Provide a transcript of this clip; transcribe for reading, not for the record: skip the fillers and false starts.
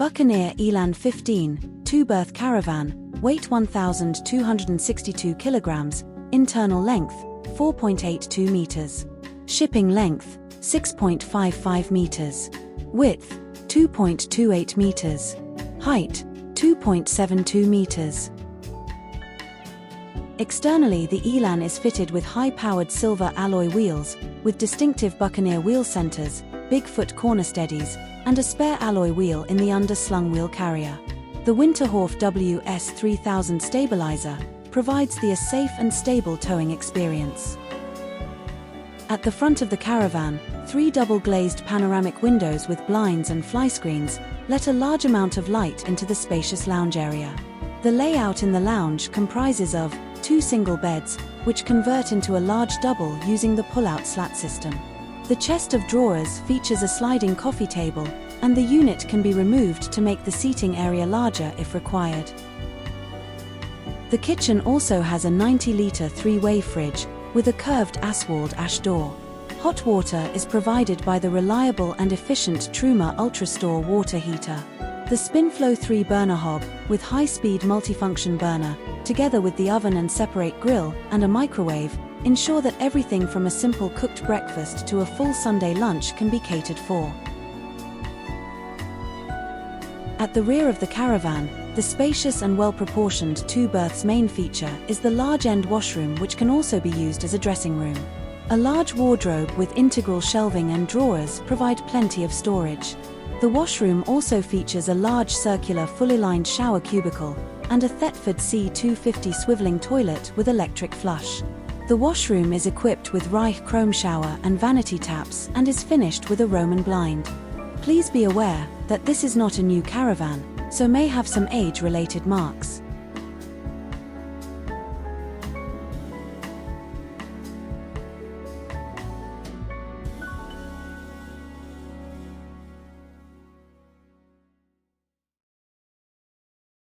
Buccaneer Elan 15, 2-berth caravan, weight 1,262 kilograms, internal length, 4.82 meters. Shipping length, 6.55 meters. Width, 2.28 meters. Height, 2.72 meters. Externally, the Elan is fitted with high-powered silver alloy wheels, with distinctive Buccaneer wheel centers, Bigfoot corner steadies, and a spare alloy wheel in the underslung wheel carrier. The Winterhoff WS3000 stabilizer provides a safe and stable towing experience. At the front of the caravan, 3 double-glazed panoramic windows with blinds and flyscreens let a large amount of light into the spacious lounge area. The layout in the lounge comprises of 2 single beds, which convert into a large double using the pull-out slat system. The chest of drawers features a sliding coffee table, and the unit can be removed to make the seating area larger if required. The kitchen also has a 90-liter 3-way fridge with a curved Aswald ash door. Hot water is provided by the reliable and efficient Truma Ultrastore water heater. The SpinFlow 3-burner hob, with high-speed multifunction burner, together with the oven and separate grill and a microwave, ensure that everything from a simple cooked breakfast to a full Sunday lunch can be catered for. At the rear of the caravan, the spacious and well-proportioned 2 berths main feature is the large end washroom, which can also be used as a dressing room. A large wardrobe with integral shelving and drawers provide plenty of storage. The washroom also features a large circular fully lined shower cubicle and a Thetford C250 swiveling toilet with electric flush. The washroom is equipped with Reich chrome shower and vanity taps and is finished with a Roman blind. Please be aware that this is not a new caravan, so may have some age-related marks.